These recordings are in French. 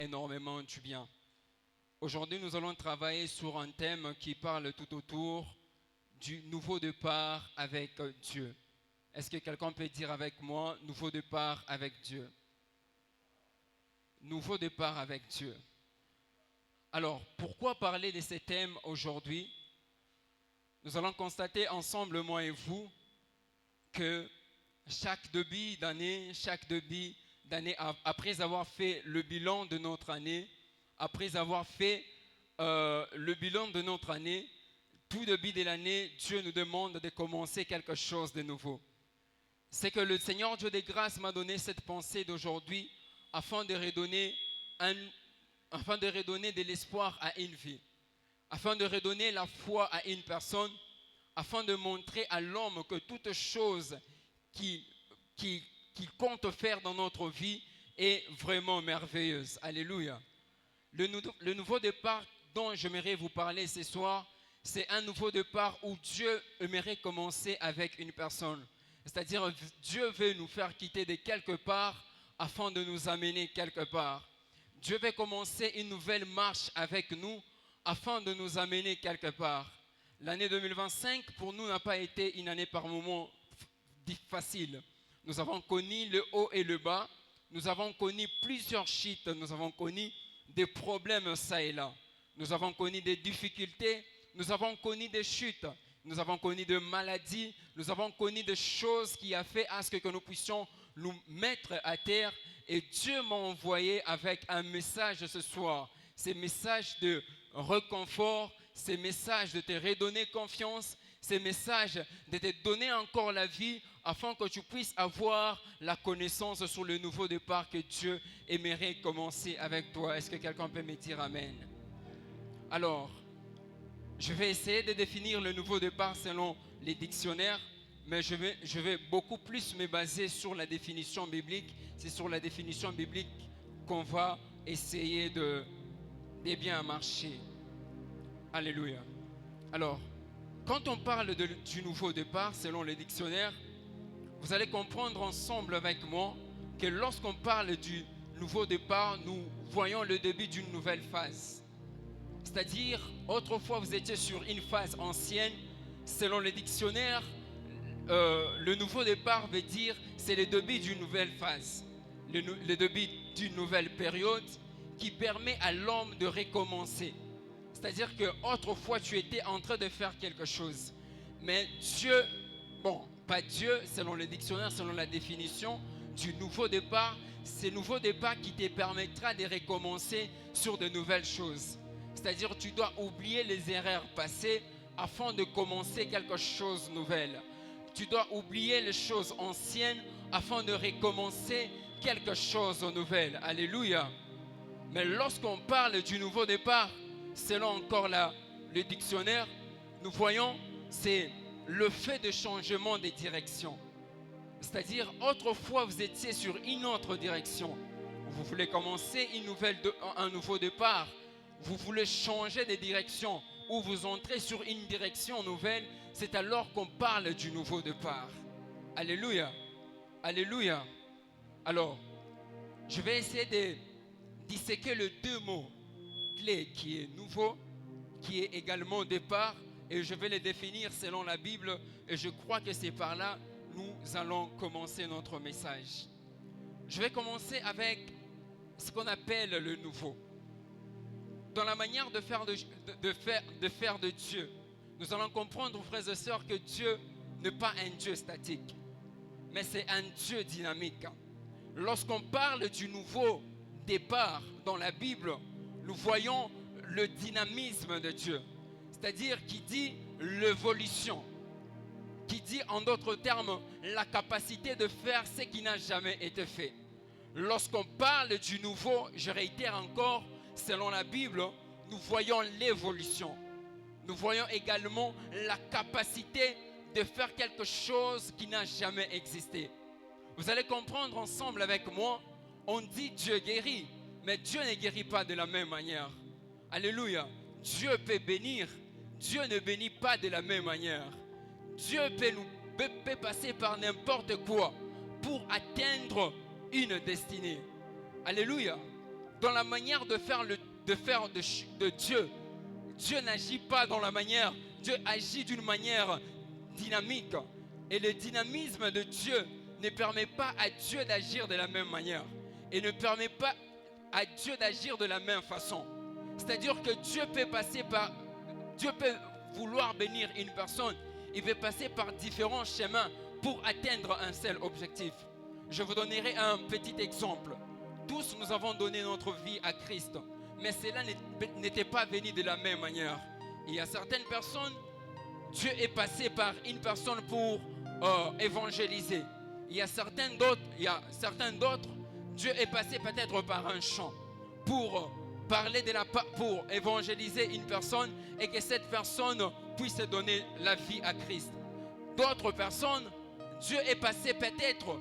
énormément du bien. Aujourd'hui, nous allons travailler sur un thème qui parle tout autour du nouveau départ avec Dieu. Est-ce que quelqu'un peut dire avec moi, nouveau départ avec Dieu? Nouveau départ avec Dieu. Alors, pourquoi parler de ces thèmes aujourd'hui? Nous allons constater ensemble, moi et vous, que chaque début d'année, après avoir fait le bilan de notre année, après avoir fait le bilan de notre année, tout début de l'année, Dieu nous demande de commencer quelque chose de nouveau. C'est que le Seigneur Dieu des grâces m'a donné cette pensée d'aujourd'hui afin de redonner de l'espoir à une vie, afin de redonner la foi à une personne, afin de montrer à l'homme que toute chose qu'il compte faire dans notre vie est vraiment merveilleuse. Alléluia. Le nouveau départ dont j'aimerais vous parler ce soir, c'est un nouveau départ où Dieu aimerait commencer avec une personne. C'est-à-dire, Dieu veut nous faire quitter de quelque part afin de nous amener quelque part. Dieu veut commencer une nouvelle marche avec nous afin de nous amener quelque part. L'année 2025, pour nous, n'a pas été une année par moments facile. Nous avons connu le haut et le bas. Nous avons connu plusieurs chutes. Nous avons connu des problèmes ça et là. Nous avons connu des difficultés. Nous avons connu des chutes. Nous avons connu des maladies. Nous avons connu des choses qui ont fait à ce que nous puissions nous mettre à terre. Et Dieu m'a envoyé avec un message ce soir. Ces messages de réconfort, ces messages de te redonner confiance, ces messages de te donner encore la vie afin que tu puisses avoir la connaissance sur le nouveau départ que Dieu aimerait commencer avec toi. Est-ce que quelqu'un peut me dire Amen? Alors, je vais essayer de définir le nouveau départ selon les dictionnaires, mais je vais beaucoup plus me baser sur la définition biblique. C'est sur la définition biblique qu'on va essayer de bien marcher. Alléluia. Alors, quand on parle du nouveau départ, selon les dictionnaires, vous allez comprendre ensemble avec moi que lorsqu'on parle du nouveau départ, nous voyons le début d'une nouvelle phase. C'est-à-dire, autrefois vous étiez sur une phase ancienne. Selon les dictionnaires, le nouveau départ veut dire c'est le début d'une nouvelle phase, le début d'une nouvelle période qui permet à l'homme de recommencer. C'est-à-dire qu'autrefois tu étais en train de faire quelque chose. Mais Dieu, pas Dieu, selon le dictionnaire, selon la définition du nouveau départ, c'est le nouveau départ qui te permettra de recommencer sur de nouvelles choses. C'est-à-dire tu dois oublier les erreurs passées afin de commencer quelque chose de nouvel. Tu dois oublier les choses anciennes afin de recommencer quelque chose de nouvel. Alléluia. Mais lorsqu'on parle du nouveau départ, selon encore le dictionnaire, nous voyons c'est le fait de changement de direction. C'est-à-dire, autrefois, vous étiez sur une autre direction. Vous voulez commencer un nouveau départ. Vous voulez changer de direction ou vous entrez sur une direction nouvelle. C'est alors qu'on parle du nouveau départ. Alléluia. Alléluia. Alors, je vais essayer de disséquer les deux mots clés qui est nouveau, qui est également départ, et je vais les définir selon la Bible, et je crois que c'est par là nous allons commencer notre message. Je vais commencer avec ce qu'on appelle le nouveau. Dans la manière de faire de Dieu, nous allons comprendre, frères et sœurs, que Dieu n'est pas un Dieu statique, mais c'est un Dieu dynamique. Lorsqu'on parle du nouveau départ dans la Bible, nous voyons le dynamisme de Dieu. C'est-à-dire qui dit l'évolution, qui dit en d'autres termes la capacité de faire ce qui n'a jamais été fait. Lorsqu'on parle du nouveau, je réitère encore, selon la Bible, nous voyons l'évolution. Nous voyons également la capacité de faire quelque chose qui n'a jamais existé. Vous allez comprendre ensemble avec moi, on dit Dieu guérit, mais Dieu ne guérit pas de la même manière. Alléluia. Dieu peut bénir, Dieu ne bénit pas de la même manière. Dieu peut passer par n'importe quoi pour atteindre une destinée. Alléluia. dans la manière de faire de Dieu. Dieu n'agit pas dans la manière, Dieu agit d'une manière dynamique. Et le dynamisme de Dieu ne permet pas à Dieu d'agir de la même manière. Et ne permet pas à Dieu d'agir de la même façon. C'est-à-dire que Dieu peut vouloir bénir une personne. Il peut passer par différents chemins pour atteindre un seul objectif. Je vous donnerai un petit exemple. Tous nous avons donné notre vie à Christ. Mais cela n'était pas venu de la même manière. Il y a certaines personnes, Dieu est passé par une personne pour évangéliser. Il y a certains d'autres, Dieu est passé peut-être par un chant pour pour évangéliser une personne et que cette personne puisse donner la vie à Christ. D'autres personnes, Dieu est passé peut-être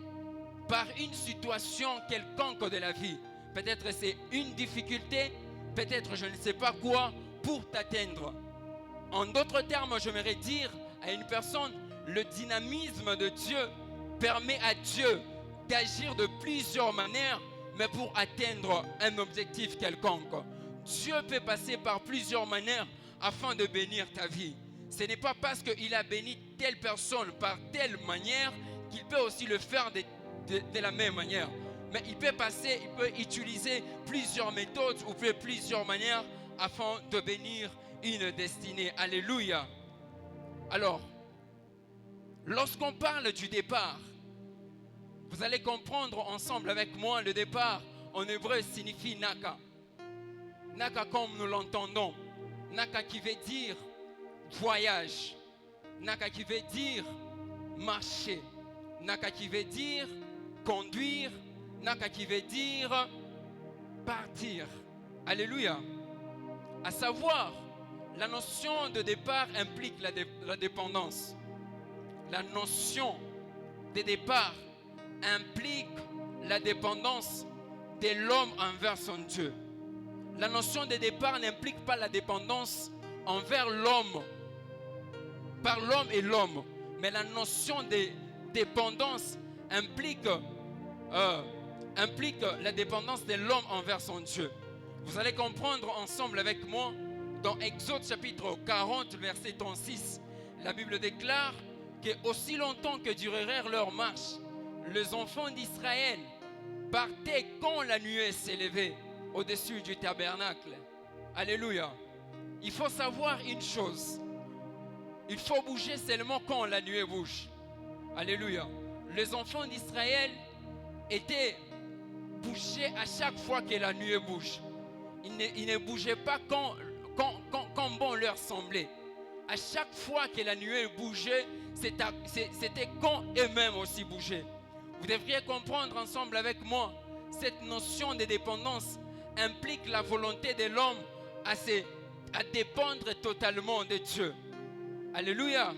par une situation quelconque de la vie. Peut-être c'est une difficulté, peut-être je ne sais pas quoi, pour t'atteindre. En d'autres termes, j'aimerais dire à une personne, le dynamisme de Dieu permet à Dieu d'agir de plusieurs manières, mais pour atteindre un objectif quelconque. Dieu peut passer par plusieurs manières afin de bénir ta vie. Ce n'est pas parce qu'il a béni telle personne par telle manière qu'il peut aussi le faire de la même manière. Mais il peut utiliser plusieurs méthodes ou plusieurs manières afin de bénir une destinée. Alléluia. Alors, lorsqu'on parle du départ, vous allez comprendre ensemble avec moi, le départ en hébreu signifie Naka. Naka comme nous l'entendons. Naka qui veut dire voyage. Naka qui veut dire marcher. Naka qui veut dire conduire. Naka qui veut dire partir. Alléluia. À savoir, la notion de départ implique la dépendance. La notion de départ implique la dépendance de l'homme envers son Dieu. La notion de départ n'implique pas la dépendance envers l'homme, par l'homme et l'homme, mais la notion de dépendance implique la dépendance de l'homme envers son Dieu. Vous allez comprendre ensemble avec moi dans Exode chapitre 40, verset 36. La Bible déclare que aussi longtemps que durèrent leur marche, les enfants d'Israël partaient quand la nuée s'élevait au-dessus du tabernacle. Alléluia. Il faut savoir une chose. Il faut bouger seulement quand la nuée bouge. Alléluia. Les enfants d'Israël étaient bougés à chaque fois que la nuée bouge. Ils ne bougeaient pas quand bon leur semblait. À chaque fois que la nuée bougeait, c'était quand eux-mêmes aussi bougeaient. Vous devriez comprendre ensemble avec moi, cette notion de dépendance implique la volonté de l'homme à dépendre totalement de Dieu. Alléluia.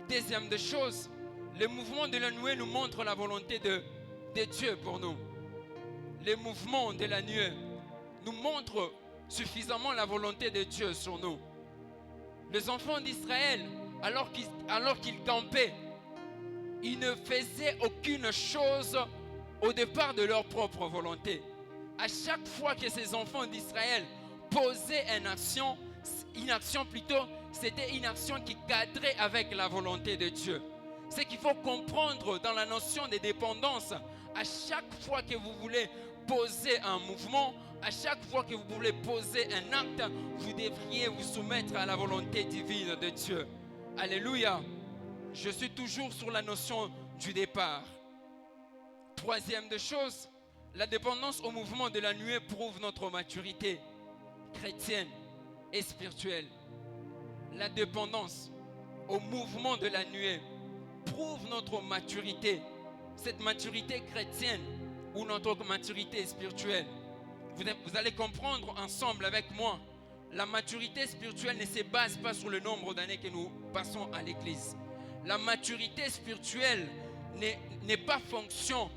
Deuxième des choses, le mouvement de la nuée nous montre la volonté de Dieu pour nous. Le mouvement de la nuée nous montre suffisamment la volonté de Dieu sur nous. Les enfants d'Israël, alors qu'ils campaient, ils ne faisaient aucune chose au départ de leur propre volonté. À chaque fois que ces enfants d'Israël posaient une action plutôt, c'était une action qui cadrait avec la volonté de Dieu. Ce qu'il faut comprendre dans la notion de dépendance, à chaque fois que vous voulez poser un mouvement, à chaque fois que vous voulez poser un acte, vous devriez vous soumettre à la volonté divine de Dieu. Alléluia. Je suis toujours sur la notion du départ. Troisième des choses, la dépendance au mouvement de la nuée prouve notre maturité chrétienne et spirituelle. La dépendance au mouvement de la nuée prouve notre maturité, cette maturité chrétienne ou notre maturité spirituelle. Vous allez comprendre ensemble avec moi, la maturité spirituelle ne se base pas sur le nombre d'années que nous passons à l'église. La maturité spirituelle n'est pas fonction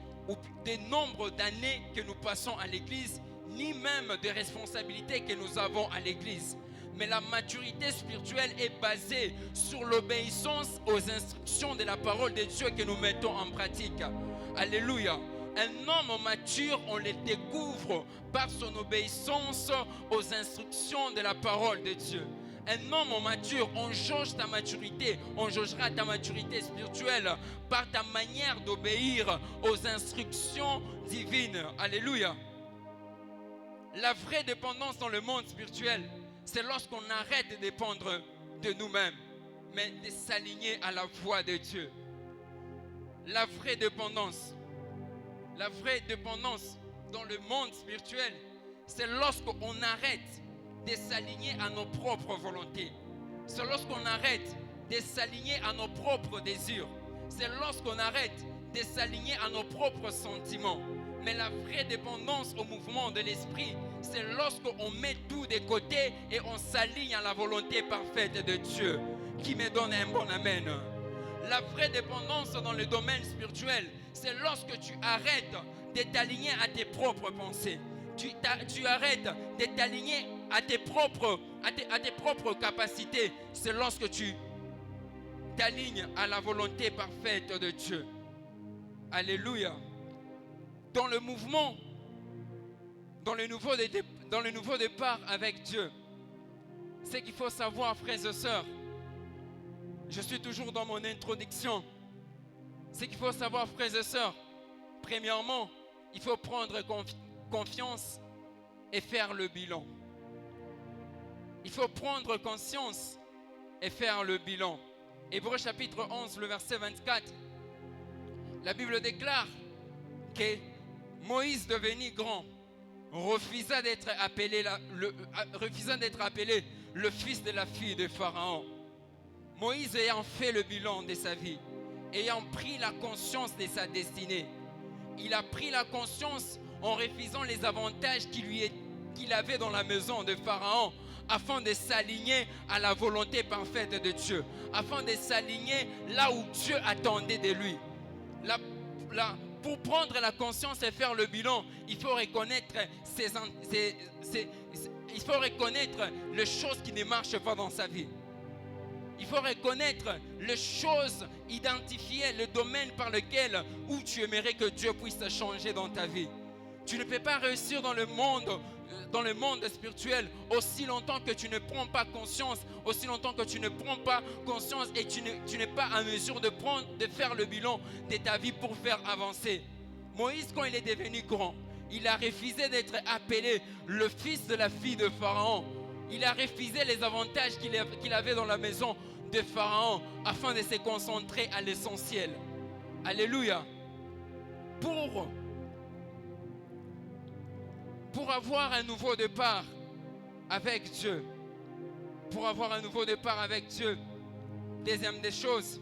des nombres d'années que nous passons à l'église, ni même des responsabilités que nous avons à l'église. Mais la maturité spirituelle est basée sur l'obéissance aux instructions de la parole de Dieu que nous mettons en pratique. Alléluia. Un homme mature, on le découvre par son obéissance aux instructions de la parole de Dieu. Un homme mature, on jauge ta maturité, on jaugera ta maturité spirituelle par ta manière d'obéir aux instructions divines. Alléluia. La vraie dépendance dans le monde spirituel, c'est lorsqu'on arrête de dépendre de nous-mêmes, mais de s'aligner à la voix de Dieu. La vraie dépendance dans le monde spirituel, c'est lorsqu'on arrête de s'aligner à nos propres volontés. C'est lorsqu'on arrête de s'aligner à nos propres désirs. C'est lorsqu'on arrête de s'aligner à nos propres sentiments. Mais la vraie dépendance au mouvement de l'esprit, c'est lorsqu'on met tout de côté et on s'aligne à la volonté parfaite de Dieu. Qui me donne un bon amen. La vraie dépendance dans le domaine spirituel, c'est lorsque tu arrêtes de t'aligner à tes propres pensées. Tu arrêtes de t'aligner à tes propres capacités. C'est lorsque tu t'alignes à la volonté parfaite de Dieu. Alléluia. Dans le mouvement, dans le nouveau départ avec Dieu, c'est qu'il faut savoir, frères et sœurs, je suis toujours dans mon introduction, c'est qu'il faut savoir, frères et sœurs, premièrement, il faut prendre confiance et faire le bilan. Il faut prendre conscience et faire le bilan. Hébreux chapitre 11, le verset 24, la Bible déclare que Moïse, devenu grand, refusa d'être appelé le fils de la fille de Pharaon. Moïse ayant fait le bilan de sa vie, ayant pris la conscience de sa destinée, il a pris la conscience en refusant les avantages qu'il avait dans la maison de Pharaon, afin de s'aligner à la volonté parfaite de Dieu, afin de s'aligner là où Dieu attendait de lui. Pour prendre la conscience et faire le bilan, il faut reconnaître les choses qui ne marchent pas dans sa vie. Il faut reconnaître les choses, identifier le domaine par lequel où tu aimerais que Dieu puisse changer dans ta vie. Tu ne peux pas réussir dans le monde spirituel aussi longtemps que tu ne prends pas conscience, et tu n'es pas en mesure de faire le bilan de ta vie pour faire avancer. Moïse, quand il est devenu grand, il a refusé d'être appelé le fils de la fille de Pharaon. Il a refusé les avantages qu'il avait dans la maison de Pharaon afin de se concentrer à l'essentiel. Alléluia. Pour avoir un nouveau départ avec Dieu, deuxième des choses,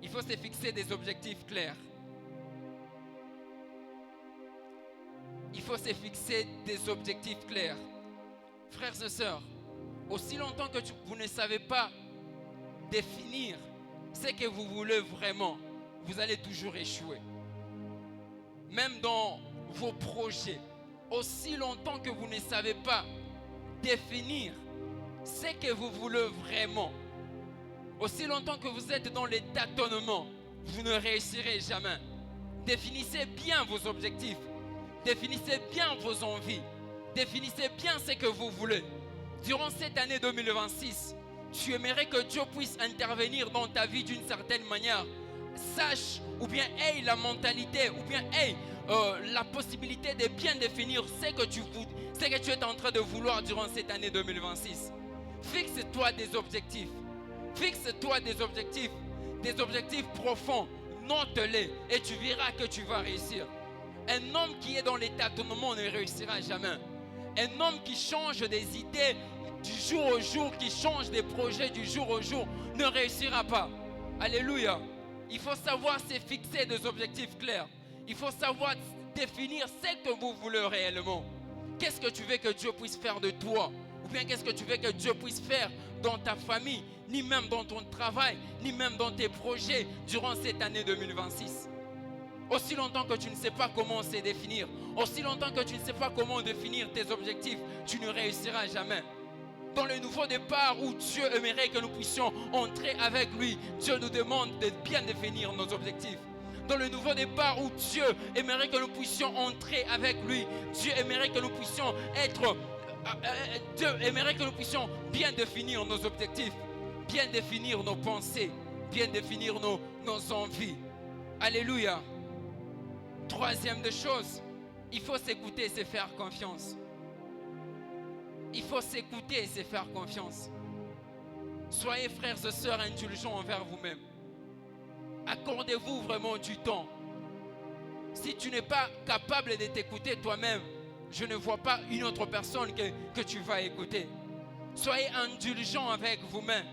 il faut se fixer des objectifs clairs. Frères et sœurs, aussi longtemps que vous ne savez pas définir ce que vous voulez vraiment, vous allez toujours échouer. Même dans vos projets, aussi longtemps que vous ne savez pas définir ce que vous voulez vraiment, aussi longtemps que vous êtes dans les tâtonnements, vous ne réussirez jamais. Définissez bien vos objectifs, définissez bien vos envies, définissez bien ce que vous voulez. Durant cette année 2026, tu aimerais que Dieu puisse intervenir dans ta vie d'une certaine manière. Sache, ou bien aie la mentalité, ou bien aie la possibilité de bien définir ce que tu es en train de vouloir durant cette année 2026. Fixe-toi des objectifs. Des objectifs profonds. Note-les et tu verras que tu vas réussir. Un homme qui est dans les tâtonnements ne réussira jamais. Un homme qui change des idées du jour au jour, qui change des projets du jour au jour, ne réussira pas. Alléluia. Il faut savoir se fixer des objectifs clairs. Il faut savoir définir ce que vous voulez réellement. Qu'est-ce que tu veux que Dieu puisse faire de toi? Ou bien qu'est-ce que tu veux que Dieu puisse faire dans ta famille, ni même dans ton travail, ni même dans tes projets durant cette année 2026. Aussi longtemps que tu ne sais pas comment se définir, aussi longtemps que tu ne sais pas comment définir tes objectifs, tu ne réussiras jamais. Dans le nouveau départ où Dieu aimerait que nous puissions entrer avec lui, Dieu nous demande de bien définir nos objectifs. Dans le nouveau départ où Dieu aimerait que nous puissions entrer avec lui. Dieu aimerait que nous puissions Dieu aimerait que nous puissions bien définir nos objectifs, bien définir nos pensées, bien définir nos envies. Alléluia. Troisième des choses, il faut s'écouter et se faire confiance. Il faut s'écouter et se faire confiance. Soyez frères et sœurs indulgents envers vous-même. Accordez-vous vraiment du temps. Si tu n'es pas capable de t'écouter toi-même, je ne vois pas une autre personne que tu vas écouter. Soyez indulgents avec vous-même.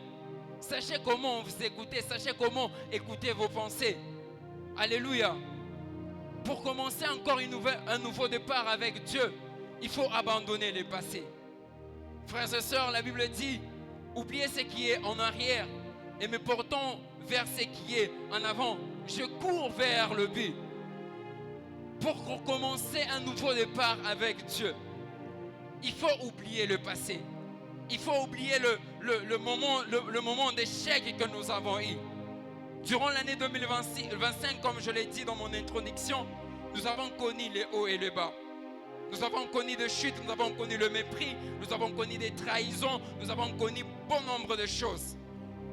Sachez comment vous écoutez, sachez comment écouter vos pensées. Alléluia. Pour commencer encore un nouveau départ avec Dieu, il faut abandonner le passé. Frères et sœurs, la Bible dit, oubliez ce qui est en arrière et me portons vers ce qui est en avant. Je cours vers le but. Pour commencer un nouveau départ avec Dieu, il faut oublier le passé. Il faut oublier le moment d'échec que nous avons eu. Durant l'année 2025, comme je l'ai dit dans mon introduction, nous avons connu les hauts et les bas. Nous avons connu des chutes, nous avons connu le mépris, nous avons connu des trahisons, nous avons connu bon nombre de choses.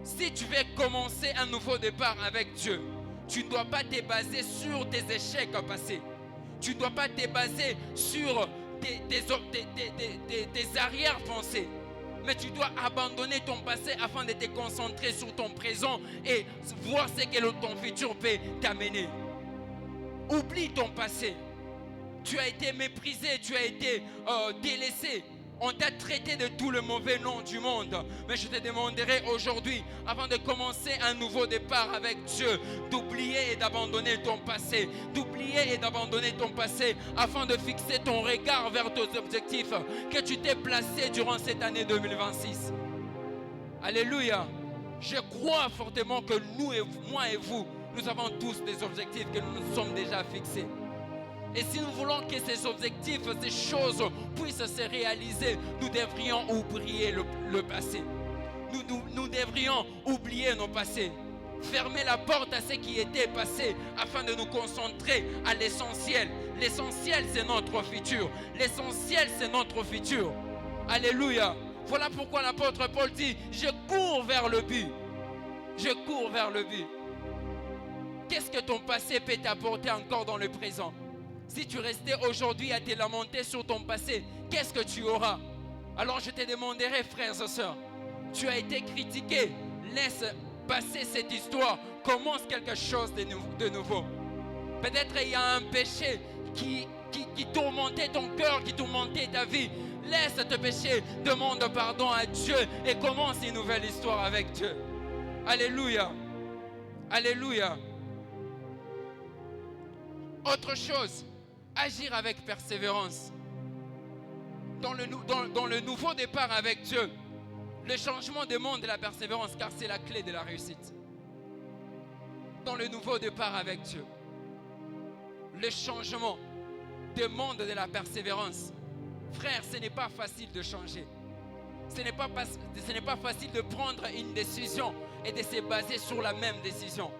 Si tu veux commencer un nouveau départ avec Dieu, tu ne dois pas te baser sur tes échecs passés. Tu ne dois pas te baser sur tes arrière-pensées. Mais tu dois abandonner ton passé afin de te concentrer sur ton présent et voir ce que ton futur peut t'amener. Oublie ton passé. Tu as été méprisé, tu as été délaissé. On t'a traité de tout le mauvais nom du monde. Mais je te demanderai aujourd'hui, avant de commencer un nouveau départ avec Dieu, d'oublier et d'abandonner ton passé. D'oublier et d'abandonner ton passé afin de fixer ton regard vers tes objectifs que tu t'es placé durant cette année 2026. Alléluia. Je crois fortement que moi et vous, nous avons tous des objectifs que nous nous sommes déjà fixés. Et si nous voulons que ces objectifs, ces choses puissent se réaliser, nous devrions oublier le passé. Nous devrions oublier nos passés. Fermer la porte à ce qui était passé afin de nous concentrer à l'essentiel. L'essentiel, c'est notre futur. L'essentiel, c'est notre futur. Alléluia. Voilà pourquoi l'apôtre Paul dit, je cours vers le but. Je cours vers le but. Qu'est-ce que ton passé peut t'apporter encore dans le présent? Si tu restais aujourd'hui à te lamenter sur ton passé, qu'est-ce que tu auras? Alors je te demanderai, frères et sœurs, tu as été critiqué, laisse passer cette histoire, commence quelque chose de nouveau. Peut-être il y a un péché qui tourmentait ton cœur, qui tourmentait ta vie. Laisse ce péché, demande pardon à Dieu et commence une nouvelle histoire avec Dieu. Alléluia. Alléluia. Autre chose, agir avec persévérance. Dans le nouveau départ avec Dieu, le changement demande de la persévérance car c'est la clé de la réussite. Dans le nouveau départ avec Dieu, le changement demande de la persévérance. Frère, ce n'est pas facile de changer. Ce n'est pas facile de prendre une décision et de se baser sur la même décision.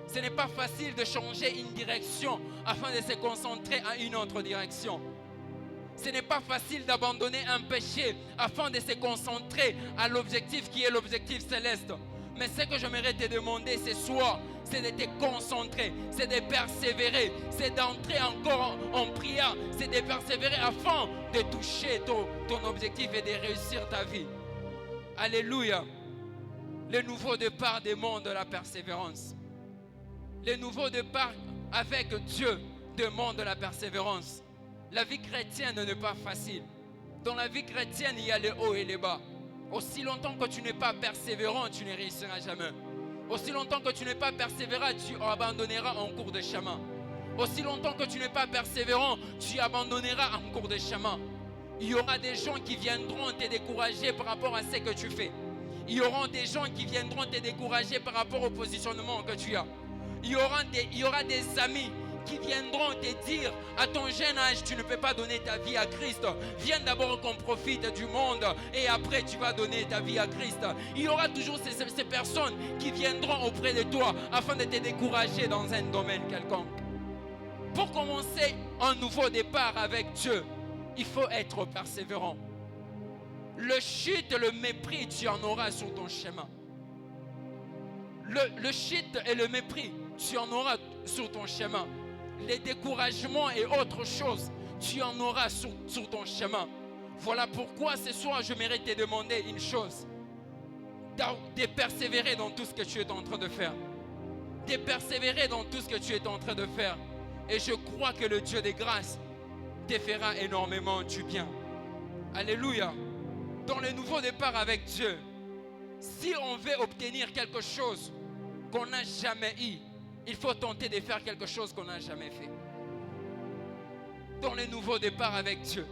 Ce n'est pas facile de changer une direction afin de se concentrer à une autre direction. Ce n'est pas facile d'abandonner un péché afin de se concentrer à l'objectif qui est l'objectif céleste. Mais ce que j'aimerais te demander ce soir, c'est de te concentrer, c'est de persévérer, c'est d'entrer encore en prière, c'est de persévérer afin de toucher ton objectif et de réussir ta vie. Alléluia. Le nouveau départ demande la persévérance. Le nouveau départ avec Dieu demande la persévérance. La vie chrétienne n'est pas facile. Dans la vie chrétienne, il y a les hauts et les bas. Aussi longtemps que tu n'es pas persévérant, tu ne réussiras jamais. Aussi longtemps que tu n'es pas persévérant, tu abandonneras en cours de chemin. Aussi longtemps que tu n'es pas persévérant, tu abandonneras en cours de chemin. Il y aura des gens qui viendront te décourager par rapport à ce que tu fais. Il y aura des gens qui viendront te décourager par rapport au positionnement que tu as. Il y aura des amis qui viendront te dire à ton jeune âge, tu ne peux pas donner ta vie à Christ. Viens d'abord qu'on profite du monde et après tu vas donner ta vie à Christ. Il y aura toujours ces personnes qui viendront auprès de toi afin de te décourager dans un domaine quelconque. Pour commencer un nouveau départ avec Dieu, il faut être persévérant. Le chute, le mépris, tu en auras sur ton chemin. Le chute et le mépris, tu en auras sur ton chemin. Les découragements et autres choses, tu en auras sur ton chemin. Voilà pourquoi ce soir, je mérite te demander une chose. De persévérer dans tout ce que tu es en train de faire. De persévérer dans tout ce que tu es en train de faire. Et je crois que le Dieu des grâces te fera énormément du bien. Alléluia. Dans le nouveau départ avec Dieu, si on veut obtenir quelque chose qu'on n'a jamais eu, il faut tenter de faire quelque chose qu'on n'a jamais fait. Dans le nouveau départ avec Dieu,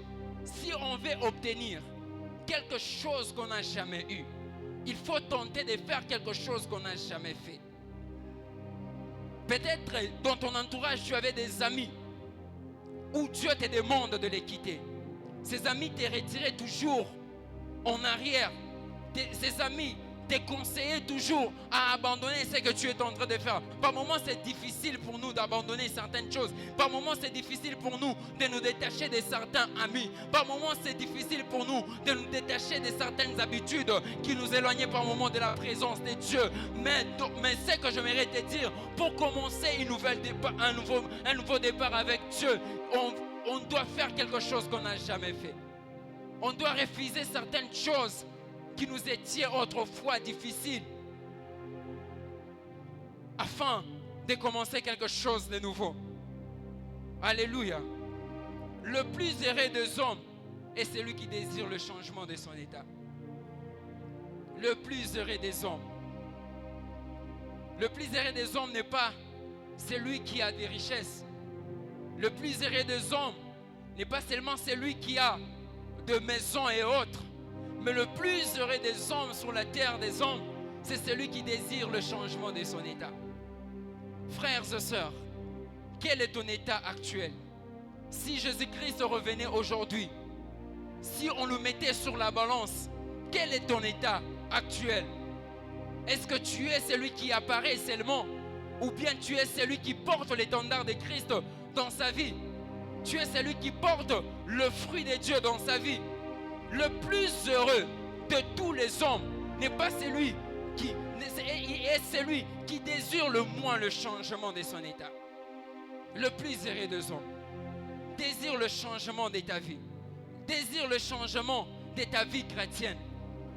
si on veut obtenir quelque chose qu'on n'a jamais eu, il faut tenter de faire quelque chose qu'on n'a jamais fait. Peut-être dans ton entourage, tu avais des amis où Dieu te demande de les quitter. Ces amis te retiraient toujours en arrière. Ces amis te conseillaient toujours à abandonner ce que tu es en train de faire. Par moments, c'est difficile pour nous d'abandonner certaines choses. Par moments, c'est difficile pour nous de nous détacher de certains amis. Par moments, c'est difficile pour nous de nous détacher de certaines habitudes qui nous éloignaient par moments de la présence de Dieu. Mais ce que j'aimerais te dire, pour commencer un nouveau départ avec Dieu, on doit faire quelque chose qu'on n'a jamais fait. On doit refuser certaines choses qui nous étaient autrefois difficiles afin de commencer quelque chose de nouveau. Alléluia. Le plus heureux des hommes est celui qui désire le changement de son état. Le plus heureux des hommes. Le plus heureux des hommes n'est pas celui qui a des richesses. Le plus heureux des hommes n'est pas seulement celui qui a de maisons et autres, mais le plus heureux des hommes sur la terre des hommes, c'est celui qui désire le changement de son état. Frères et sœurs, quel est ton état actuel? Si Jésus-Christ revenait aujourd'hui, si on le mettait sur la balance, quel est ton état actuel? Est-ce que tu es celui qui apparaît seulement, ou bien tu es celui qui porte l'étendard de Christ dans sa vie? Tu es celui qui porte le fruit de Dieu dans sa vie. Le plus heureux de tous les hommes n'est pas celui qui est celui qui désire le moins le changement de son état. Le plus heureux des hommes désire le changement de ta vie. Désire le changement de ta vie chrétienne.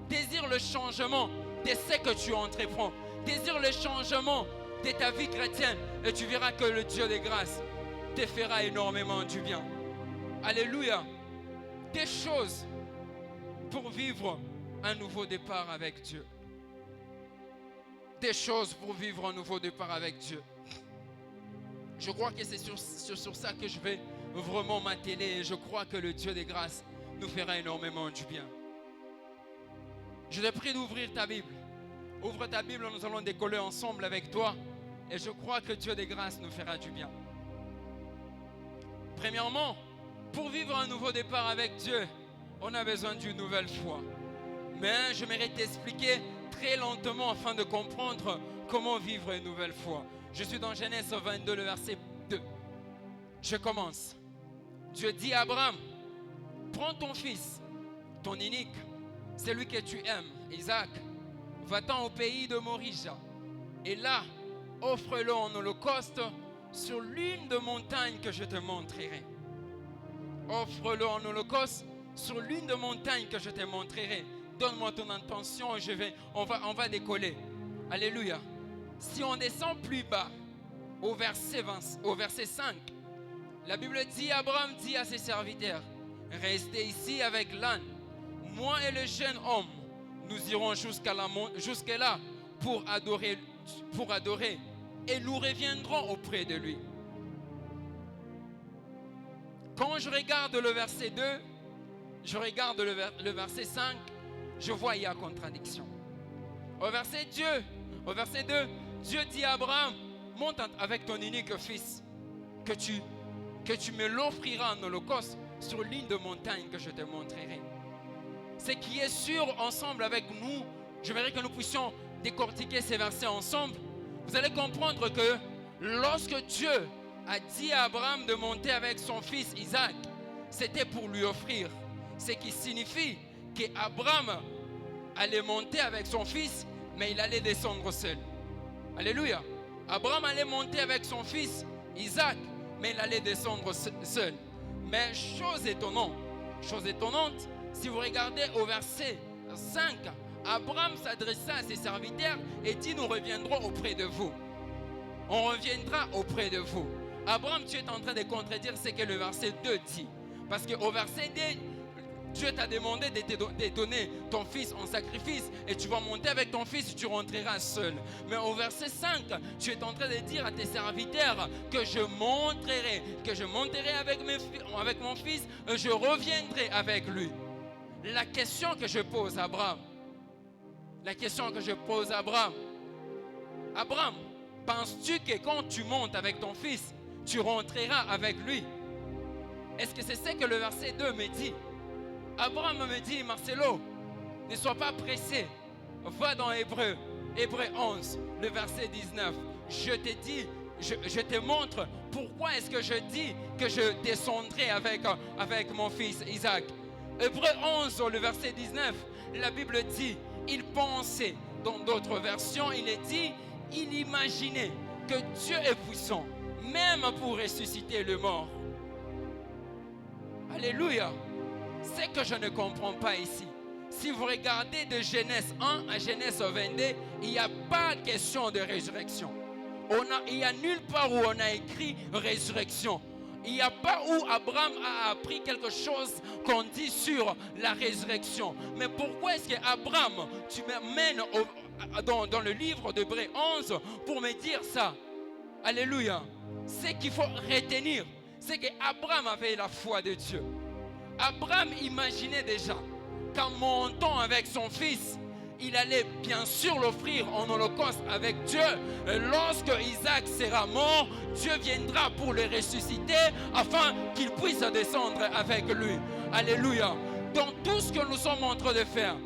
Désire le changement de ce que tu entreprends. Désire le changement de ta vie chrétienne. Et tu verras que le Dieu des grâces te fera énormément du bien. Alléluia. Des choses pour vivre un nouveau départ avec Dieu. Des choses pour vivre un nouveau départ avec Dieu. Je crois que c'est sur ça que je vais vraiment m'atteler et je crois que le Dieu des grâces nous fera énormément du bien. Je te prie d'ouvrir ta Bible. Ouvre ta Bible, nous allons décoller ensemble avec toi et je crois que Dieu des grâces nous fera du bien. Premièrement, pour vivre un nouveau départ avec Dieu, on a besoin d'une nouvelle foi. Mais je mérite t'expliquer très lentement afin de comprendre comment vivre une nouvelle foi. Je suis dans Genèse 22, le verset 2. Je commence. Dieu dit à Abraham, prends ton fils, ton unique, celui que tu aimes, Isaac, va-t'en au pays de Morija. Et là, offre-le en holocauste sur l'une des montagnes que je te montrerai. Offre-le en holocauste sur l'une des montagnes que je te montrerai. Donne-moi ton intention et on va décoller. Alléluia. Si on descend plus bas, au verset 5, la Bible dit, Abraham dit à ses serviteurs, restez ici avec l'âne. Moi et le jeune homme, nous irons jusque-là pour adorer. Et nous reviendrons auprès de lui. Quand je regarde le verset 2, je regarde le verset 5, je vois il y a contradiction. Au verset 2, Dieu dit à Abraham, monte avec ton unique fils. que tu me l'offriras en holocauste sur l'île de montagne que je te montrerai. Ce qui est sûr ensemble avec nous, je voudrais que nous puissions décortiquer ces versets ensemble. Vous allez comprendre que lorsque Dieu a dit à Abraham de monter avec son fils Isaac, c'était pour lui offrir. Ce qui signifie qu'Abraham allait monter avec son fils, mais il allait descendre seul. Alléluia. Abraham allait monter avec son fils Isaac, mais il allait descendre seul. Mais chose étonnante, si vous regardez au verset 5, Abraham s'adressa à ses serviteurs et dit: nous reviendrons auprès de vous. On reviendra auprès de vous. Abraham, tu es en train de contredire ce que le verset 2 dit. Parce qu'au verset 2, Dieu t'a demandé de donner ton fils en sacrifice et tu vas monter avec ton fils et tu rentreras seul. Mais au verset 5, tu es en train de dire à tes serviteurs que je monterai avec mon fils et je reviendrai avec lui. La question que je pose à Abraham, Abraham, penses-tu que quand tu montes avec ton fils, tu rentreras avec lui? Est-ce que c'est ce que le verset 2 me dit? Abraham me dit: Marcelo, ne sois pas pressé. Va dans Hébreu 11, le verset 19. Je te dis, je te montre pourquoi est-ce que je dis que je descendrai avec mon fils Isaac. Hébreu 11, le verset 19, la Bible dit, il pensait, dans d'autres versions, il est dit, il imaginait que Dieu est puissant, même pour ressusciter le mort. Alléluia. C'est que je ne comprends pas ici. Si vous regardez de Genèse 1 à Genèse 22, il n'y a pas question de résurrection. Il n'y a nulle part où on a écrit résurrection. Il n'y a pas où Abraham a appris quelque chose qu'on dit sur la résurrection. Mais pourquoi est-ce qu'Abraham, tu m'amènes dans le livre d'Hébreux 11 pour me dire ça? Alléluia. Ce qu'il faut retenir, c'est qu'Abraham avait la foi de Dieu. Abraham imaginait déjà qu'en montant avec son fils, il allait bien sûr l'offrir en holocauste avec Dieu. Et lorsque Isaac sera mort, Dieu viendra pour le ressusciter afin qu'il puisse descendre avec lui. Alléluia. Dans tout ce que nous sommes en train de faire,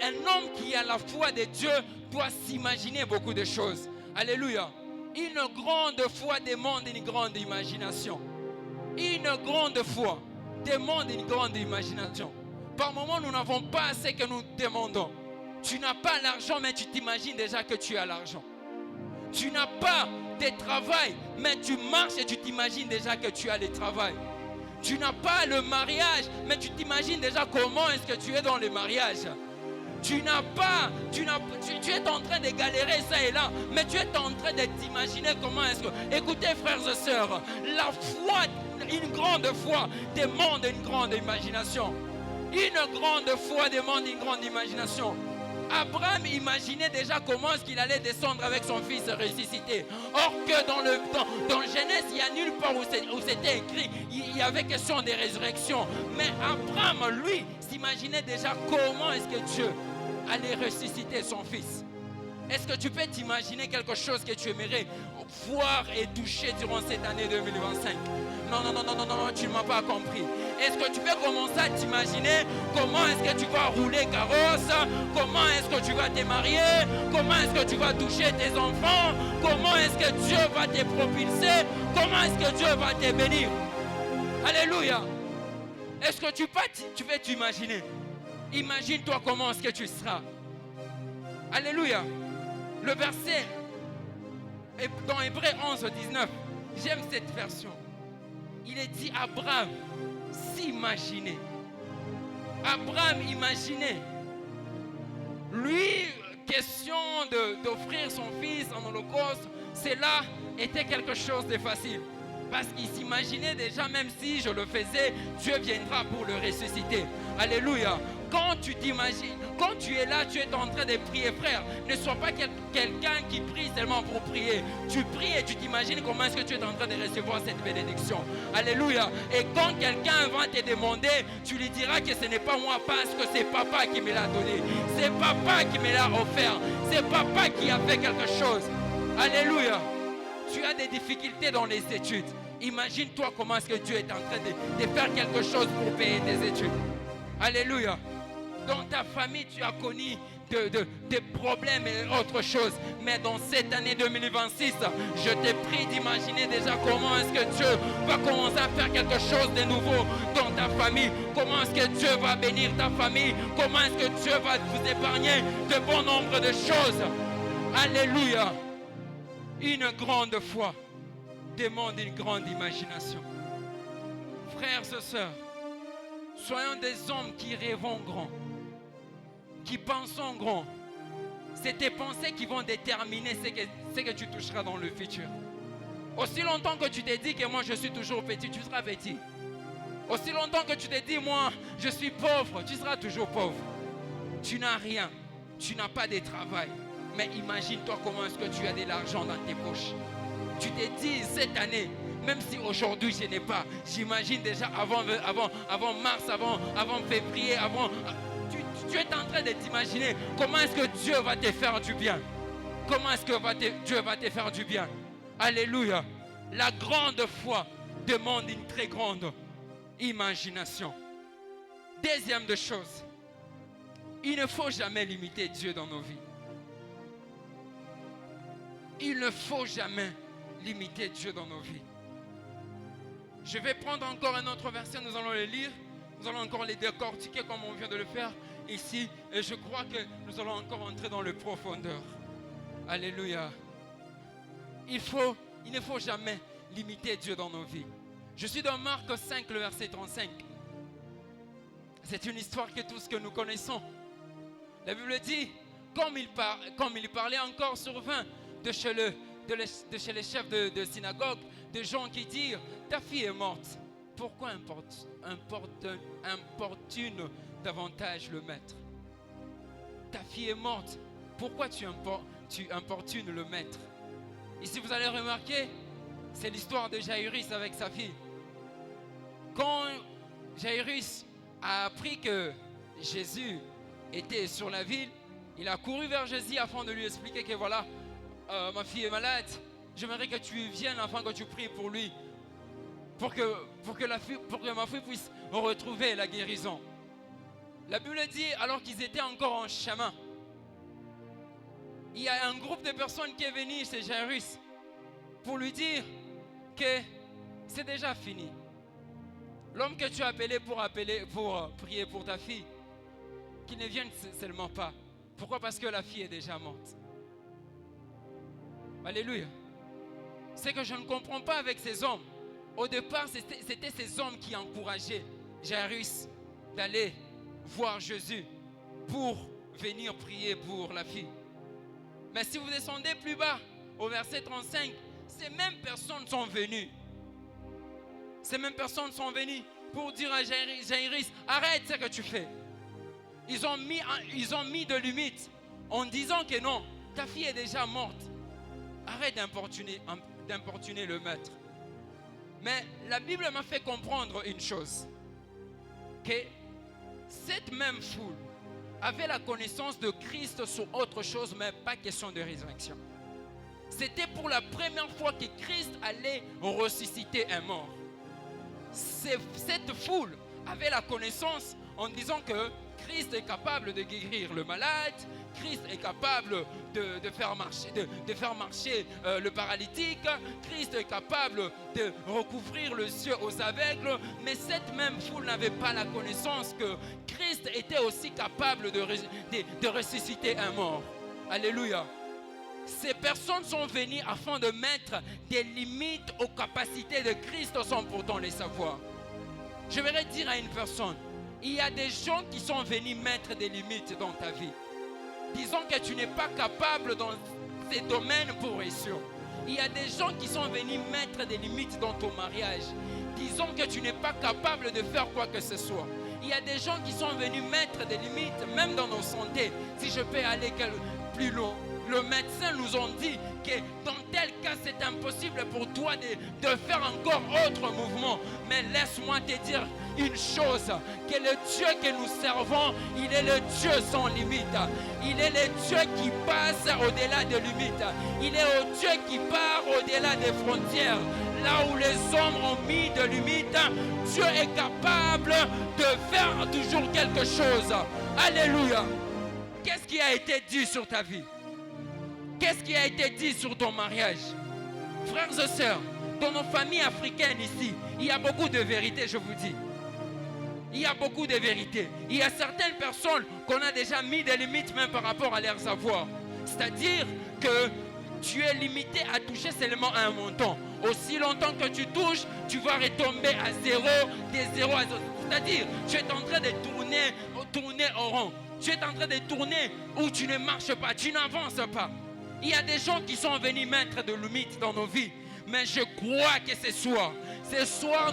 un homme qui a la foi de Dieu doit s'imaginer beaucoup de choses. Alléluia. Une grande foi demande une grande imagination. Une grande foi demande une grande imagination. Par moments, nous n'avons pas ce que nous demandons. Tu n'as pas l'argent, mais tu t'imagines déjà que tu as l'argent. Tu n'as pas de travail, mais tu marches et tu t'imagines déjà que tu as le travail. Tu n'as pas le mariage, mais tu t'imagines déjà comment est-ce que tu es dans le mariage. Tu es en train de galérer ça et là, mais tu es en train de t'imaginer comment est-ce que... Écoutez, frères et sœurs, la foi, une grande foi demande une grande imagination. Une grande foi demande une grande imagination. Abraham imaginait déjà comment est-ce qu'il allait descendre avec son fils ressuscité. Or que dans Genèse, il n'y a nulle part où c'était écrit, il y avait question de résurrection. Mais Abraham, lui, s'imaginait déjà comment est-ce que Dieu allait ressusciter son fils. Est-ce que tu peux t'imaginer quelque chose que tu aimerais voir et toucher durant cette année 2025? Non, tu ne m'as pas compris. Est-ce que tu peux commencer à t'imaginer comment est-ce que tu vas rouler carrosse? Comment est-ce que tu vas te marier? Comment est-ce que tu vas toucher tes enfants? Comment est-ce que Dieu va te propulser? Comment est-ce que Dieu va te bénir? Alléluia. Est-ce que tu peux t'imaginer? Imagine-toi comment est-ce que tu seras. Alléluia. Le verset dans Hébreu 11, 19, j'aime cette version. Il est dit Abraham s'imaginait. Abraham imaginait. Lui, question d'offrir son fils en holocauste, cela était quelque chose de facile. Parce qu'il s'imaginait déjà, même si je le faisais, Dieu viendra pour le ressusciter. Alléluia. Quand tu t'imagines, quand tu es là, tu es en train de prier, frère. Ne sois pas quelqu'un qui prie seulement pour prier. Tu pries et tu t'imagines comment est-ce que tu es en train de recevoir cette bénédiction. Alléluia. Et quand quelqu'un va te demander, tu lui diras que ce n'est pas moi parce que c'est papa qui me l'a donné. C'est papa qui me l'a offert. C'est papa qui a fait quelque chose. Alléluia. Tu as des difficultés dans les études. Imagine-toi comment est-ce que Dieu est en train de faire quelque chose pour payer tes études. Alléluia. Dans ta famille, tu as connu des problèmes et autre chose. Mais dans cette année 2026, je te prie d'imaginer déjà comment est-ce que Dieu va commencer à faire quelque chose de nouveau dans ta famille. Comment est-ce que Dieu va bénir ta famille. Comment est-ce que Dieu va vous épargner de bon nombre de choses. Alléluia. Une grande foi demande une grande imagination. Frères et sœurs, soyons des hommes qui rêvons grand, qui pensons grand. C'est tes pensées qui vont déterminer ce que tu toucheras dans le futur. Aussi longtemps que tu te dis que moi je suis toujours petit, tu seras petit. Aussi longtemps que tu te dis moi je suis pauvre, tu seras toujours pauvre. Tu n'as rien, tu n'as pas de travail. Mais imagine-toi comment est-ce que tu as de l'argent dans tes poches. Tu te dis cette année, même si aujourd'hui je n'ai pas, j'imagine déjà avant mars, avant février, tu es en train de t'imaginer comment est-ce que Dieu va te faire du bien. Comment est-ce que Dieu va te faire du bien. Alléluia. La grande foi demande une très grande imagination. Deuxième de chose, il ne faut jamais limiter Dieu dans nos vies. Il ne faut jamais limiter Dieu dans nos vies. Je vais prendre encore un autre verset, nous allons le lire, nous allons encore les décortiquer comme on vient de le faire ici, et je crois que nous allons encore entrer dans les profondeurs. Alléluia. Il ne faut jamais limiter Dieu dans nos vies. Je suis dans Marc 5, le verset 35. C'est une histoire que tous que nous connaissons. La Bible dit, comme il parlait encore sur 20 de chez les chefs de synagogue, de gens qui disent, ta fille est morte. Pourquoi importune davantage le maître? Ta fille est morte. Pourquoi tu importunes le maître? Ici vous allez remarquer, c'est l'histoire de Jairus avec sa fille. Quand Jairus a appris que Jésus était sur la ville, il a couru vers Jésus afin de lui expliquer que voilà, ma fille est malade, j'aimerais que tu viennes afin que tu pries pour lui, pour que ma fille puisse retrouver la guérison. La Bible dit, alors qu'ils étaient encore en chemin, il y a un groupe de personnes qui est venu chez Jairus pour lui dire que c'est déjà fini. L'homme que tu as appelé pour prier pour ta fille, qu'il ne vienne seulement pas. Pourquoi? Parce que la fille est déjà morte. Alléluia. C'est que je ne comprends pas avec ces hommes. Au départ, c'était ces hommes qui encourageaient Jairus d'aller voir Jésus pour venir prier pour la fille. Mais si vous descendez plus bas, au verset 35, ces mêmes personnes sont venues. Ces mêmes personnes sont venues pour dire à Jairus, arrête ce que tu fais. Ils ont mis de limites en disant que non, ta fille est déjà morte. Arrête d'importuner le maître. Mais la Bible m'a fait comprendre une chose. Que cette même foule avait la connaissance de Christ sur autre chose, mais pas question de résurrection. C'était pour la première fois que Christ allait ressusciter un mort. Cette foule avait la connaissance en disant que Christ est capable de guérir le malade, Christ est capable de faire marcher le paralytique, Christ est capable de recouvrir les yeux aux aveugles, mais cette même foule n'avait pas la connaissance que Christ était aussi capable de ressusciter un mort. Alléluia. Ces personnes sont venues afin de mettre des limites aux capacités de Christ sans pourtant les savoir. Je voudrais dire à une personne, il y a des gens qui sont venus mettre des limites dans ta vie. Disons que tu n'es pas capable dans ces domaines pour réussir. Il y a des gens qui sont venus mettre des limites dans ton mariage. Disons que tu n'es pas capable de faire quoi que ce soit. Il y a des gens qui sont venus mettre des limites, même dans nos santé. Si je peux aller plus loin. Le médecin nous a dit que dans tel cas, c'est impossible pour toi de faire encore autre mouvement. Mais laisse-moi te dire une chose, que le Dieu que nous servons, il est le Dieu sans limite. Il est le Dieu qui passe au-delà des limites. Il est le Dieu qui part au-delà des frontières. là où les hommes ont mis de limites, Dieu est capable de faire toujours quelque chose. Alléluia. Qu'est-ce qui a été dit sur ta vie? Qu'est-ce qui a été dit sur ton mariage? Frères et sœurs, dans nos familles africaines ici, il y a beaucoup de vérités, je vous dis. Il y a beaucoup de vérités. Il y a certaines personnes qu'on a déjà mis des limites même par rapport à leurs avoirs. C'est-à-dire que tu es limité à toucher seulement un montant. Aussi longtemps que tu touches, tu vas retomber à zéro, de zéro à zéro. C'est-à-dire, tu es en train de tourner au rond. Tu es en train de tourner où tu ne marches pas, tu n'avances pas. Il y a des gens qui sont venus mettre de limites dans nos vies. Mais je crois que ce soir,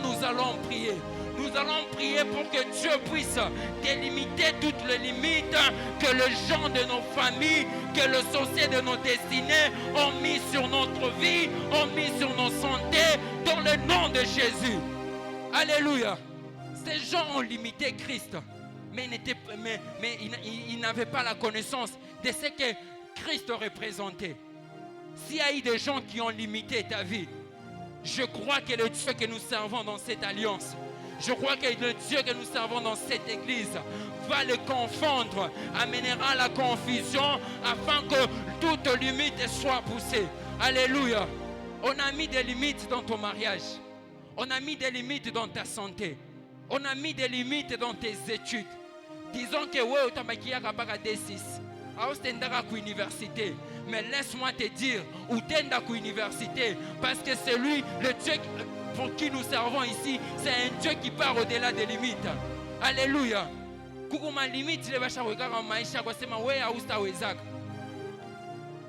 nous allons prier. Nous allons prier pour que Dieu puisse délimiter toutes les limites que les gens de nos familles, que le sorcier de nos destinées ont mis sur notre vie, ont mis sur nos santé, dans le nom de Jésus. Alléluia. Ces gens ont limité Christ, mais ils n'avaient pas la connaissance de ce que Christ représentait. S'il y a eu des gens qui ont limité ta vie, je crois que le Dieu que nous servons dans cette alliance, je crois que le Dieu que nous servons dans cette église va le confondre, amènera la confusion afin que toute limite soit poussée. Alléluia. On a mis des limites dans ton mariage. On a mis des limites dans ta santé. On a mis des limites dans tes études. Disons que ouais, tu as D6. À l'université. Mais laisse-moi te dire, où tu es à l'université, parce que c'est lui, le Dieu pour qui nous servons ici, c'est un Dieu qui part au-delà des limites. Alléluia. Kukuma limite le basha wekaka maisha kwa sema wewe haustawezaka.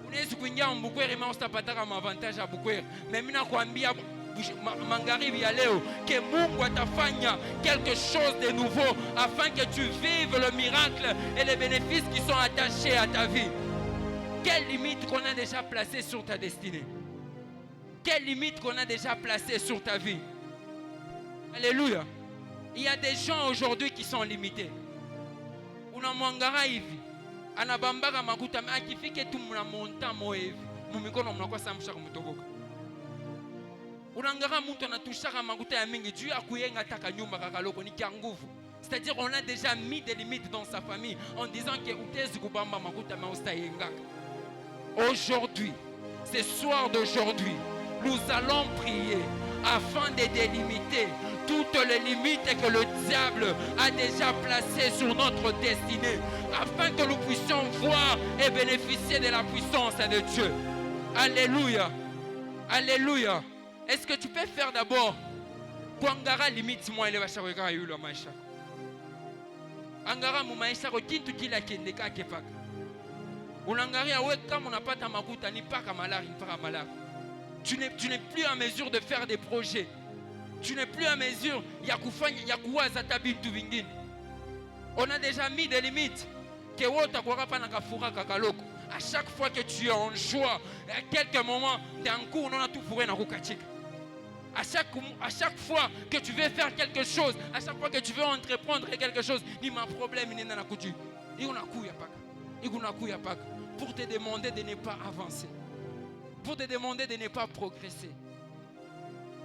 Unaweza kuingia mbukwere ma ustapataka mavantage ya bukwere. Mais mimi nakwambia magharibi ya leo que Mungu atafanya quelque chose de nouveau afin que tu vives le miracle et les bénéfices qui sont attachés à ta vie. Quelle limite qu'on a déjà placée sur ta destinée? Quelle limite qu'on a déjà placée sur ta vie? Alléluia. Il y a des gens aujourd'hui qui sont limités. Unamwangara hivi anabambaka makuta akifike tu mnamonta moevi mumikono mnakuwa samsha kumtoboka. Unangara mtu anatushaka makuta ya mingi juu ya kuyenga taka nyumba kakaloko ni kia nguvu. C'est-à-dire on a déjà mis des limites dans sa famille en disant que utezi kubamba makuta mausta yengaka. Aujourd'hui, ce soir d'aujourd'hui, nous allons prier afin de délimiter toutes les limites que le diable a déjà placées sur notre destinée, afin que nous puissions voir et bénéficier de la puissance de Dieu. Alléluia. Alléluia. Est-ce que tu peux faire d'abord Kwangara limite moi ile bashaweka yulo maisha. Angara mu maisha ko kintu kila kendeka kepaka. Unangaria wewe kama unapata makuta ni paka malari ni paka malari. Tu n'es plus en mesure de faire des projets. Tu n'es plus en mesure ya kuwaza tabintu vingine. On a déjà mis des limites que wota kwa pa na kafura kakaloko. À chaque fois que tu es en joie, à quelques moments d'un coup on a tout fourré na kukatika. À chaque fois que tu veux faire quelque chose, à chaque fois que tu veux entreprendre quelque chose, ni ma problème ni na kutu. Pour te demander de ne pas avancer. Pour te demander de ne pas progresser.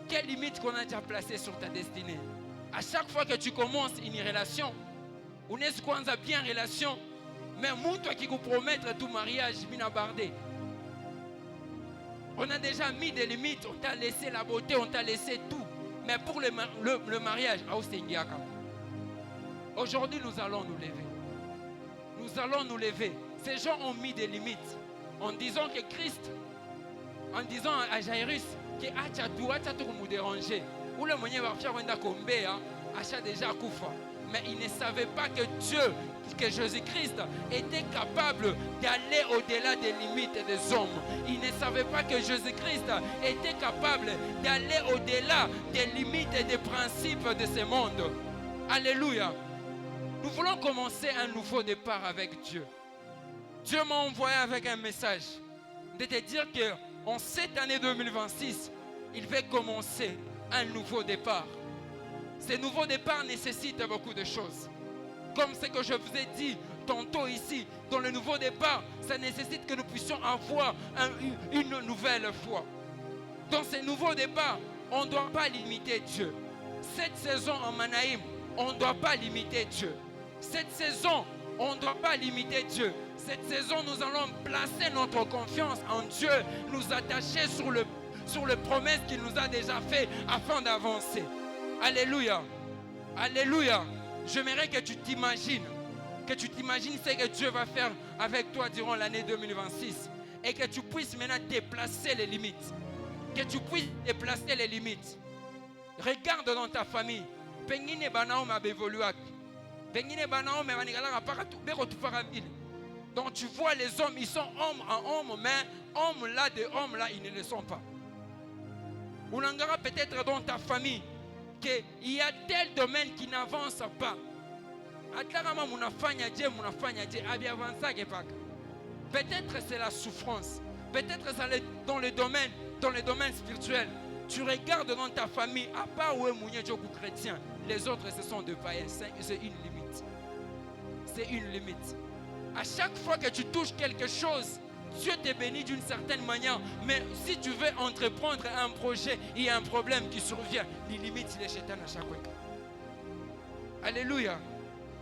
Quelle limite qu'on a déjà placée sur ta destinée? À chaque fois que tu commences une relation, on est kwanza bien relation, mais toi qui vous promettre tout mariage, bina bardé. On a déjà mis des limites, on t'a laissé la beauté, on t'a laissé tout. Mais pour le mariage, aujourd'hui nous allons nous lever. Nous allons nous lever. Ces gens ont mis des limites en disant que Christ, en disant à Jairus que acha tout nous déranger. Ou le moyen va faire un kombea, acha déjà koufa. Mais ils ne savaient pas que Dieu, que Jésus-Christ était capable d'aller au-delà des limites des hommes. Ils ne savaient pas que Jésus-Christ était capable d'aller au-delà des limites et des principes de ce monde. Alléluia. Nous voulons commencer un nouveau départ avec Dieu. Dieu m'a envoyé avec un message de te dire qu'en cette année 2026, il va commencer un nouveau départ. Ce nouveau départ nécessite beaucoup de choses. Comme ce que je vous ai dit tantôt ici, dans le nouveau départ, ça nécessite que nous puissions avoir une nouvelle foi. Dans ce nouveau départ, on ne doit pas limiter Dieu. Cette saison en Manaïm, on ne doit pas limiter Dieu. Cette saison, on ne doit pas limiter Dieu. Cette saison, nous allons placer notre confiance en Dieu, nous attacher sur les promesses qu'il nous a déjà faites afin d'avancer. Alléluia. Alléluia. J'aimerais que tu t'imagines ce que Dieu va faire avec toi durant l'année 2026 et que tu puisses maintenant déplacer les limites. Que tu puisses déplacer les limites. Regarde dans ta famille. Pengine banaome abevoluak. Pengine banaome manigalaka paratu beko tufarambil. Donc tu vois les hommes, ils sont hommes en hommes, mais hommes là de hommes là, ils ne le sont pas. Unangara peut-être dans ta famille qu'il y a tel domaine qui n'avance pas. Peut-être c'est la souffrance. Peut-être c'est dans le domaine spirituel. Tu regardes dans ta famille, à part où est chrétien, les autres ce sont de païens. C'est une limite. C'est une limite. À chaque fois que tu touches quelque chose, Dieu te bénit d'une certaine manière. Mais si tu veux entreprendre un projet, il y a un problème qui survient. Les limites, les chétans à chaque fois. Alléluia.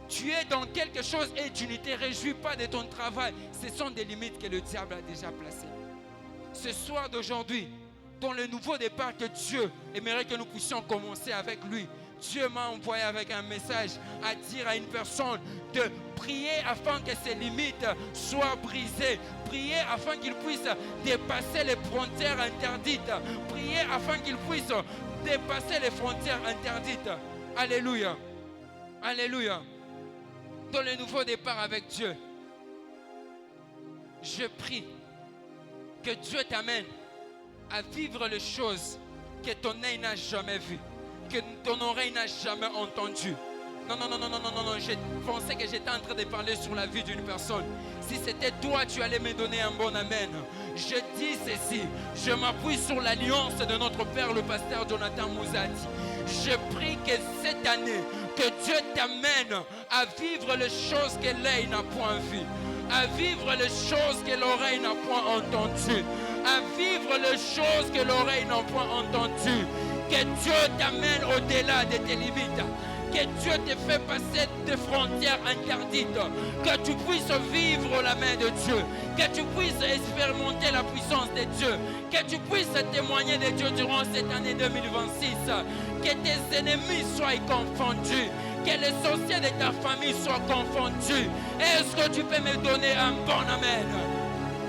Tu es dans quelque chose et tu ne te réjouis pas de ton travail. Ce sont des limites que le diable a déjà placées. Ce soir d'aujourd'hui, dans le nouveau départ que Dieu aimerait que nous puissions commencer avec lui, Dieu m'a envoyé avec un message à dire à une personne de prier afin que ses limites soient brisées. Prier afin qu'il puisse dépasser les frontières interdites. Prier afin qu'il puisse dépasser les frontières interdites. Alléluia. Alléluia. Dans le nouveau départ avec Dieu, je prie que Dieu t'amène à vivre les choses que ton œil n'a jamais vues, que ton oreille n'a jamais entendues. Non, je pensais que j'étais en train de parler sur la vie d'une personne. Si c'était toi, tu allais me donner un bon amen. Je dis ceci, je m'appuie sur l'alliance de notre père, le pasteur Jonathan Mouzati. Je prie que cette année, que Dieu t'amène à vivre les choses que l'œil n'a point vues, à vivre les choses que l'oreille n'a point entendues, à vivre les choses que l'oreille n'a point entendues. Que Dieu t'amène au-delà de tes limites. Que Dieu te fait passer des frontières interdites. Que tu puisses vivre la main de Dieu. Que tu puisses expérimenter la puissance de Dieu. Que tu puisses témoigner de Dieu durant cette année 2026. Que tes ennemis soient confondus. Que les sorciers de ta famille soient confondus. Est-ce que tu peux me donner un bon amen?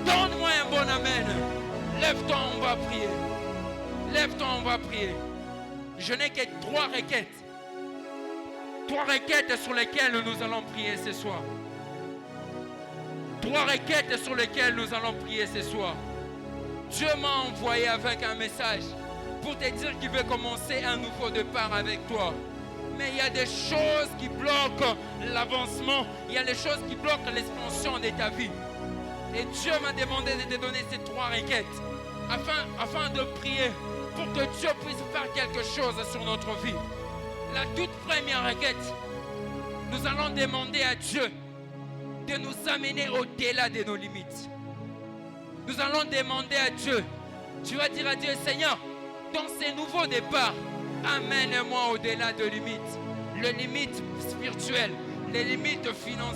Donne-moi un bon amen. Lève-toi, on va prier. Lève-toi, on va prier. Je n'ai que 3 requêtes. 3 requêtes sur lesquelles nous allons prier ce soir. 3 requêtes sur lesquelles nous allons prier ce soir. Dieu m'a envoyé avec un message pour te dire qu'il veut commencer un nouveau départ avec toi. Mais il y a des choses qui bloquent l'avancement. Il y a des choses qui bloquent l'expansion de ta vie. Et Dieu m'a demandé de te donner ces 3 requêtes afin de prier pour que Dieu puisse faire quelque chose sur notre vie. La toute première requête, nous allons demander à Dieu de nous amener au-delà de nos limites. Nous allons demander à Dieu, tu vas dire à Dieu, Seigneur, dans ces nouveaux départs, amène-moi au-delà de limites. Les limites spirituelles, les limites financières.